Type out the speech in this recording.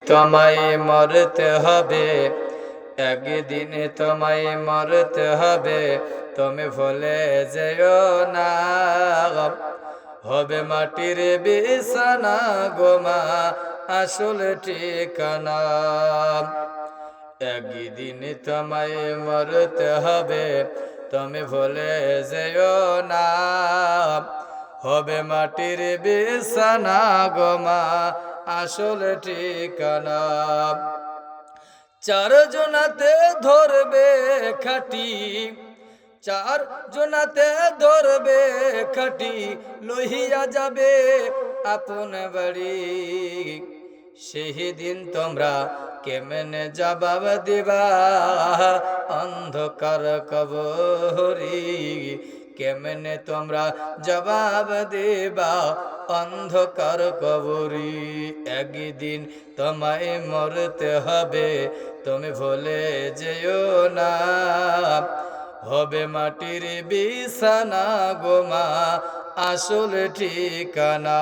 তোমায় মরতে হবে, একদিন তোমায় মরতে হবে, তুমি ভুলে যেও না। হবে মাটির বিছানা গোমা আসল ঠিকানা। একদিন তোমায় মরতে হবে, তুমি ভুলে যেও না। হবে মাটির বিছানা গোমা আসল ঠিকানা। চার জনাতে ধরবে খাটি, চার জনাতে ধরবে খাটি, লইয়া যাবে আপন বাড়ি। সেই দিন তোমরা কেমনে জবাব দিবা অন্ধকার কবরি। কেমনে তোমরা জবাব দিবা অন্ধকার কবরি। একদিন তোমায় মরতে হবে, তুমি ভুলে যেও না। হবে মাটির বিছানা গোমা আসল ঠিকানা।